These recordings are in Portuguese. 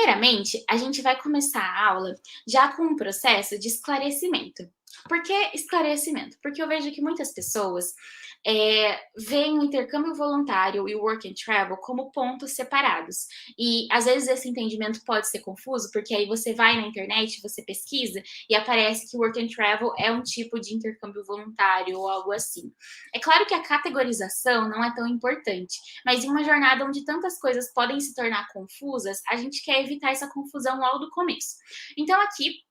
Primeiramente, a gente vai começar a aula já com um processo de esclarecimento. Por que esclarecimento? Porque eu vejo que muitas pessoas veem o intercâmbio voluntário e o work and travel como pontos separados. E às vezes esse entendimento pode ser confuso, porque aí você vai na internet, você pesquisa e aparece que o work and travel é um tipo de intercâmbio voluntário ou algo assim. É claro que a categorização não é tão importante, mas em uma jornada onde tantas coisas podem se tornar confusas, a gente quer evitar essa confusão logo do começo. Então, aqui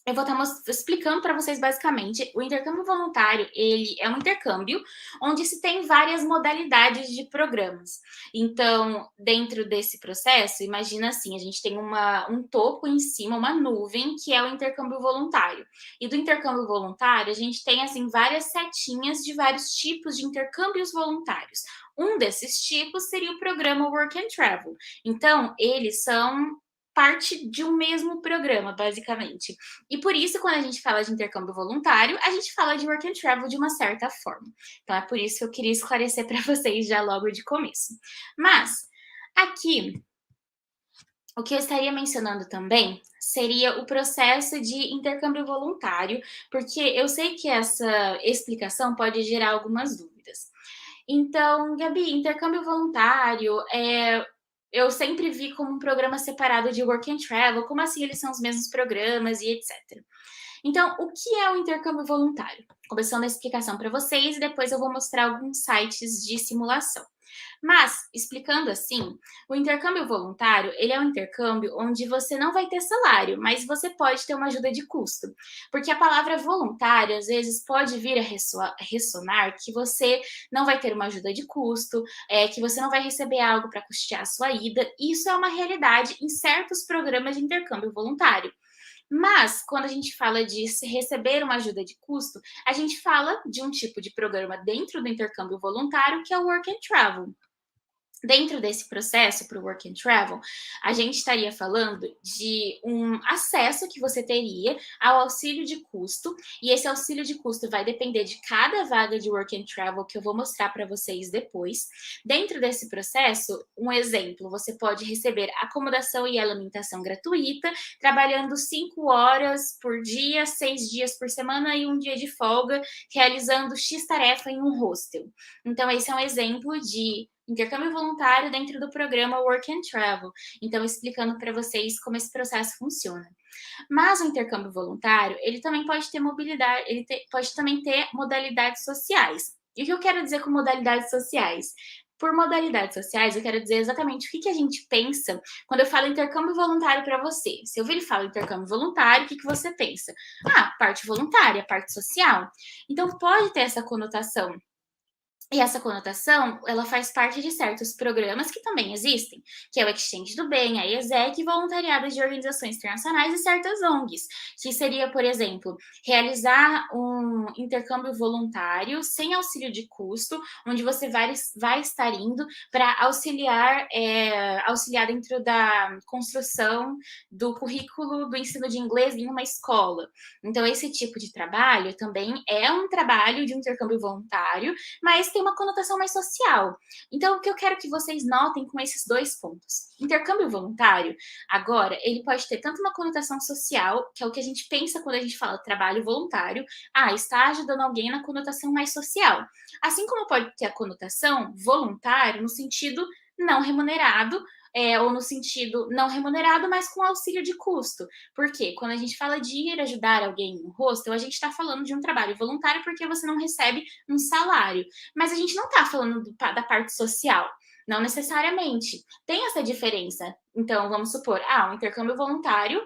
eu vou estar explicando para vocês basicamente. O intercâmbio voluntário, ele é um intercâmbio onde se tem várias modalidades de programas. Então, dentro desse processo, imagina assim, a gente tem um topo em cima, uma nuvem, que é o intercâmbio voluntário. E do intercâmbio voluntário, a gente tem, assim, várias setinhas de vários tipos de intercâmbios voluntários. Um desses tipos seria o programa Work and Travel. Então, eles são parte de um mesmo programa, basicamente. E por isso, quando a gente fala de intercâmbio voluntário, a gente fala de work and travel de uma certa forma. Então, é por isso que eu queria esclarecer para vocês já logo de começo. Mas, aqui, o que eu estaria mencionando também seria o processo de intercâmbio voluntário, porque eu sei que essa explicação pode gerar algumas dúvidas. Então, Gabi, intercâmbio voluntário eu sempre vi como um programa separado de work and travel, como assim eles são os mesmos programas e etc. Então, o que é o intercâmbio voluntário? Começando a explicação para vocês e depois eu vou mostrar alguns sites de simulação. Mas, explicando assim, o intercâmbio voluntário, ele é um intercâmbio onde você não vai ter salário, mas você pode ter uma ajuda de custo. Porque a palavra voluntário, às vezes, pode vir a ressonar que você não vai ter uma ajuda de custo, que você não vai receber algo para custear a sua ida. Isso é uma realidade em certos programas de intercâmbio voluntário. Mas, quando a gente fala de receber uma ajuda de custo, a gente fala de um tipo de programa dentro do intercâmbio voluntário, que é o Work and Travel. Dentro desse processo para o Work and Travel, a gente estaria falando de um acesso que você teria ao auxílio de custo, e esse auxílio de custo vai depender de cada vaga de Work and Travel que eu vou mostrar para vocês depois. Dentro desse processo, um exemplo, você pode receber acomodação e alimentação gratuita, trabalhando 5 horas por dia, 6 dias por semana e um dia de folga, realizando X tarefa em um hostel. Então, esse é um exemplo de intercâmbio voluntário dentro do programa Work and Travel. Então, explicando para vocês como esse processo funciona. Mas o intercâmbio voluntário, ele também pode ter mobilidade, pode também ter modalidades sociais. E o que eu quero dizer com modalidades sociais? Por modalidades sociais, eu quero dizer exatamente o que a gente pensa quando eu falo intercâmbio voluntário para você. Se eu vir e falo intercâmbio voluntário, o que você pensa? Ah, parte voluntária, parte social. Então, pode ter essa conotação. E essa conotação, ela faz parte de certos programas que também existem, que é o Exchange do Bem, a ESEC, voluntariado de organizações internacionais e certas ONGs, que seria, por exemplo, realizar um intercâmbio voluntário sem auxílio de custo, onde você vai estar indo para auxiliar dentro da construção do currículo do ensino de inglês em uma escola. Então, esse tipo de trabalho também é um trabalho de intercâmbio voluntário, mas tem uma conotação mais social. Então, o que eu quero que vocês notem com esses dois pontos? Intercâmbio voluntário, agora, ele pode ter tanto uma conotação social, que é o que a gente pensa quando a gente fala trabalho voluntário, está ajudando alguém na conotação mais social. Assim como pode ter a conotação voluntário no sentido não remunerado, ou no sentido não remunerado, mas com auxílio de custo. Porque quando a gente fala de ir ajudar alguém no hostel, a gente está falando de um trabalho voluntário porque você não recebe um salário. Mas a gente não está falando da parte social. Não necessariamente. Tem essa diferença. Então, vamos supor, um intercâmbio voluntário,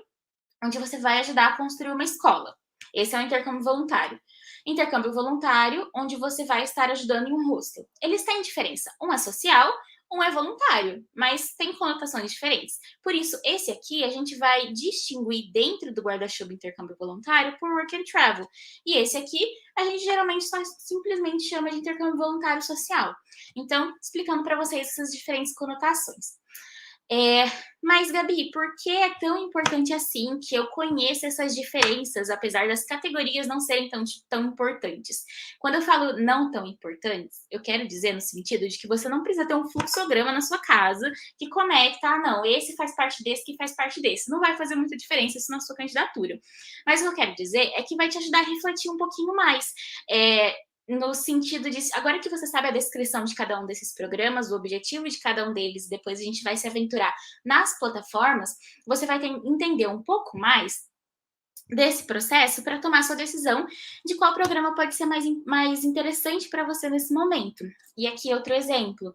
onde você vai ajudar a construir uma escola. Esse é um intercâmbio voluntário. Intercâmbio voluntário, onde você vai estar ajudando em um hostel. Eles têm diferença. Um é social, um é voluntário, mas tem conotações diferentes. Por isso, esse aqui a gente vai distinguir dentro do guarda-chuva intercâmbio voluntário por work and travel. E esse aqui a gente geralmente só simplesmente chama de intercâmbio voluntário social. Então, explicando para vocês essas diferentes conotações. É, mas, Gabi, por que é tão importante assim que eu conheça essas diferenças, apesar das categorias não serem tão importantes? Quando eu falo não tão importantes, eu quero dizer no sentido de que você não precisa ter um fluxograma na sua casa que conecta, ah, não, esse faz parte desse, que faz parte desse. Não vai fazer muita diferença isso na sua candidatura. Mas o que eu quero dizer é que vai te ajudar a refletir um pouquinho mais. É, no sentido de, agora que você sabe a descrição de cada um desses programas, o objetivo de cada um deles, depois a gente vai se aventurar nas plataformas, você vai entender um pouco mais desse processo para tomar sua decisão de qual programa pode ser mais interessante para você nesse momento. E aqui outro exemplo,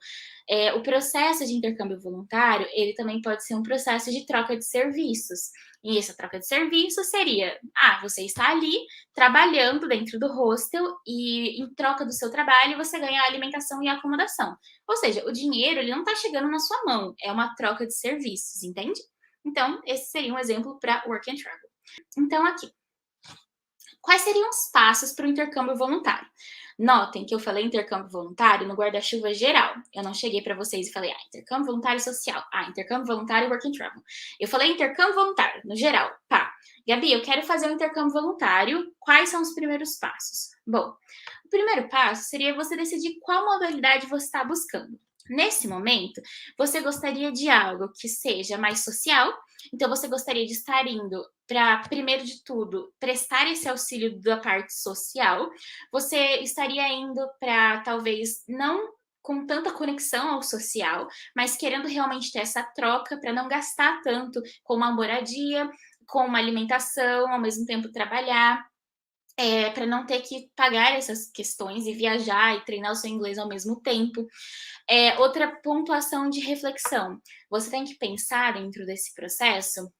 o processo de intercâmbio voluntário, ele também pode ser um processo de troca de serviços. E essa troca de serviço seria, você está ali trabalhando dentro do hostel e em troca do seu trabalho você ganha alimentação e acomodação. Ou seja, o dinheiro ele não está chegando na sua mão, é uma troca de serviços, entende? Então, esse seria um exemplo para Work and Travel. Então, aqui, quais seriam os passos para o intercâmbio voluntário? Notem que eu falei intercâmbio voluntário no guarda-chuva geral. Eu não cheguei para vocês e falei, intercâmbio voluntário social, intercâmbio voluntário work and travel. Eu falei intercâmbio voluntário, no geral. Pá, Gabi, eu quero fazer um intercâmbio voluntário. Quais são os primeiros passos? Bom, o primeiro passo seria você decidir qual modalidade você está buscando. Nesse momento, você gostaria de algo que seja mais social, então você gostaria de estar indo para, primeiro de tudo, prestar esse auxílio da parte social. Você estaria indo para, talvez, não com tanta conexão ao social, mas querendo realmente ter essa troca para não gastar tanto com uma moradia, com uma alimentação, ao mesmo tempo trabalhar. Para não ter que pagar essas questões e viajar e treinar o seu inglês ao mesmo tempo. Outra pontuação de reflexão. Você tem que pensar dentro desse processo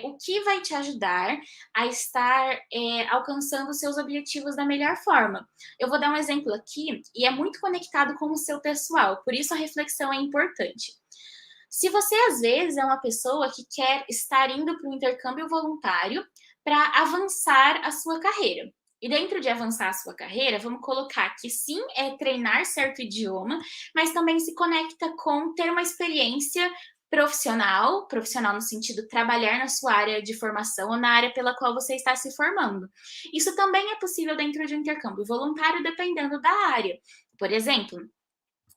o que vai te ajudar a estar alcançando os seus objetivos da melhor forma. Eu vou dar um exemplo aqui e é muito conectado com o seu pessoal, por isso a reflexão é importante. Se você, às vezes, é uma pessoa que quer estar indo para um intercâmbio voluntário para avançar a sua carreira. E dentro de avançar a sua carreira, vamos colocar que sim, é treinar certo idioma, mas também se conecta com ter uma experiência profissional no sentido trabalhar na sua área de formação ou na área pela qual você está se formando. Isso também é possível dentro de um intercâmbio voluntário, dependendo da área. Por exemplo,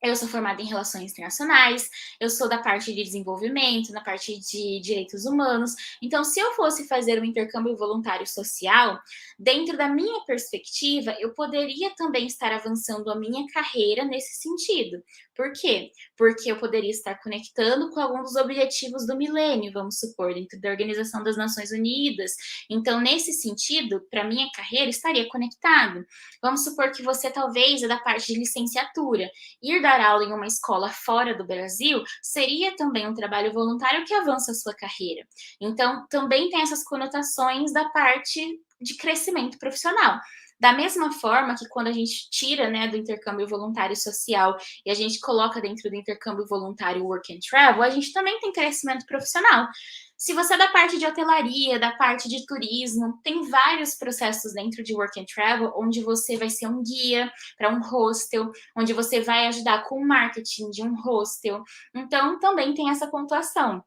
eu sou formada em relações internacionais, eu sou da parte de desenvolvimento, na parte de direitos humanos. Então, se eu fosse fazer um intercâmbio voluntário social, dentro da minha perspectiva, eu poderia também estar avançando a minha carreira nesse sentido. Por quê? Porque eu poderia estar conectando com alguns dos objetivos do milênio, vamos supor, dentro da Organização das Nações Unidas. Então, nesse sentido, para minha carreira, estaria conectado. Vamos supor que você talvez é da parte de licenciatura. Ir dar aula em uma escola fora do Brasil seria também um trabalho voluntário que avança a sua carreira. Então, também tem essas conotações da parte de crescimento profissional. Da mesma forma que quando a gente tira do intercâmbio voluntário social e a gente coloca dentro do intercâmbio voluntário work and travel, a gente também tem crescimento profissional. Se você é da parte de hotelaria, da parte de turismo, tem vários processos dentro de work and travel, onde você vai ser um guia para um hostel, onde você vai ajudar com o marketing de um hostel. Então, também tem essa pontuação.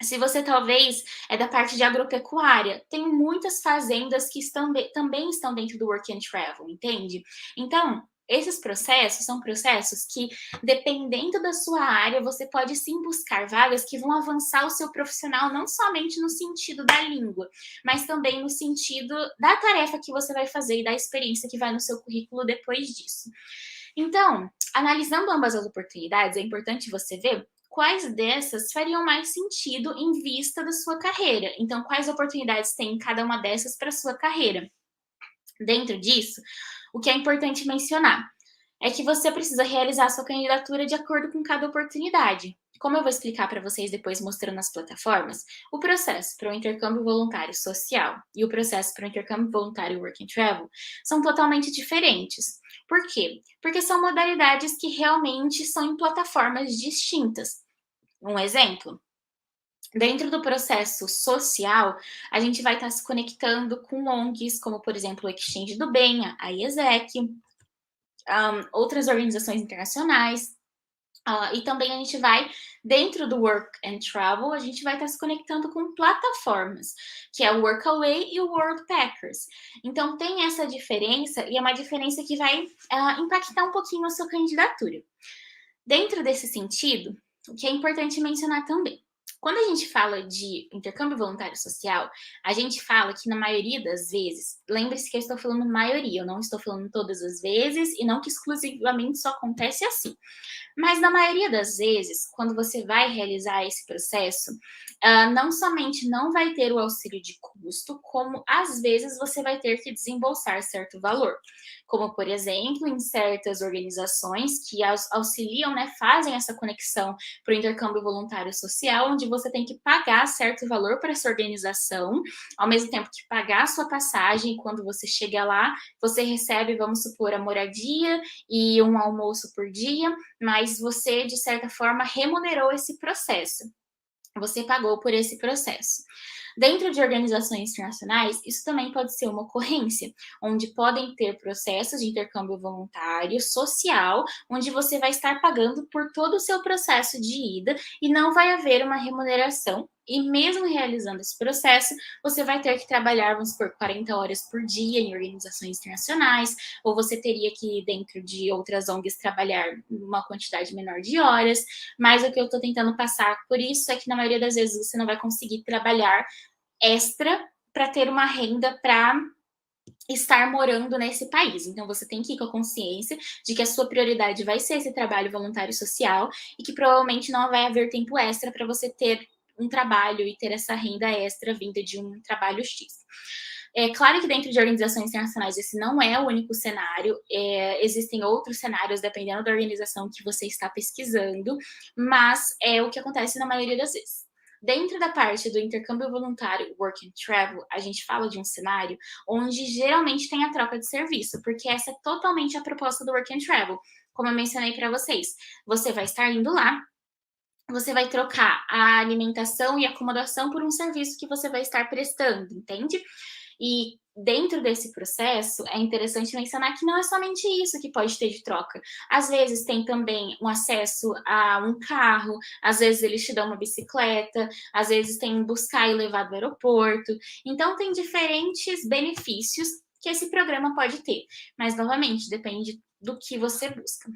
Se você talvez é da parte de agropecuária, tem muitas fazendas que também estão dentro do Work and Travel, entende? Então, esses processos são processos que, dependendo da sua área, você pode sim buscar vagas que vão avançar o seu profissional, não somente no sentido da língua, mas também no sentido da tarefa que você vai fazer e da experiência que vai no seu currículo depois disso. Então, analisando ambas as oportunidades, é importante você ver quais dessas fariam mais sentido em vista da sua carreira. Então, quais oportunidades tem cada uma dessas para a sua carreira. Dentro disso, o que é importante mencionar é que você precisa realizar a sua candidatura de acordo com cada oportunidade. Como eu vou explicar para vocês depois mostrando as plataformas, o processo para o intercâmbio voluntário social e o processo para o intercâmbio voluntário Work and Travel são totalmente diferentes. Por quê? Porque são modalidades que realmente são em plataformas distintas. Um exemplo, dentro do processo social, a gente vai estar se conectando com ONGs, como por exemplo o Exchange do Bem, a IESEC, outras organizações internacionais. E também a gente vai, dentro do Work and Travel, a gente vai estar se conectando com plataformas, que é o Workaway e o Worldpackers. Então tem essa diferença, e é uma diferença que vai impactar um pouquinho a sua candidatura. Dentro desse sentido, o que é importante mencionar também, quando a gente fala de intercâmbio voluntário social, a gente fala que na maioria das vezes, lembre-se que eu estou falando maioria, eu não estou falando todas as vezes, e não que exclusivamente só acontece assim. Mas na maioria das vezes, quando você vai realizar esse processo, não somente não vai ter o auxílio de custo, como às vezes você vai ter que desembolsar certo valor. Como, por exemplo, em certas organizações que auxiliam, né, fazem essa conexão para o intercâmbio voluntário social, onde você tem que pagar certo valor para essa organização, ao mesmo tempo que pagar a sua passagem, quando você chega lá, você recebe, vamos supor, a moradia e um almoço por dia, mas você, de certa forma, remunerou esse processo. Você pagou por esse processo. Dentro de organizações internacionais, isso também pode ser uma ocorrência, onde podem ter processos de intercâmbio voluntário social, onde você vai estar pagando por todo o seu processo de ida e não vai haver uma remuneração. E mesmo realizando esse processo, você vai ter que trabalhar, vamos por 40 horas por dia em organizações internacionais, ou você teria que, dentro de outras ONGs, trabalhar uma quantidade menor de horas. Mas o que eu estou tentando passar por isso é que, na maioria das vezes, você não vai conseguir trabalhar extra para ter uma renda para estar morando nesse país. Então, você tem que ir com a consciência de que a sua prioridade vai ser esse trabalho voluntário social e que provavelmente não vai haver tempo extra para você ter um trabalho e ter essa renda extra vinda de um trabalho X. É claro que dentro de organizações internacionais esse não é o único cenário, existem outros cenários dependendo da organização que você está pesquisando, mas é o que acontece na maioria das vezes. Dentro da parte do intercâmbio voluntário Work and Travel, a gente fala de um cenário onde geralmente tem a troca de serviço, porque essa é totalmente a proposta do Work and Travel. Como eu mencionei para vocês, você vai estar indo lá, você vai trocar a alimentação e acomodação por um serviço que você vai estar prestando, entende? E dentro desse processo, é interessante mencionar que não é somente isso que pode ter de troca. Às vezes tem também um acesso a um carro, às vezes eles te dão uma bicicleta, às vezes tem buscar e levar do aeroporto. Então tem diferentes benefícios que esse programa pode ter. Mas novamente, depende do que você busca.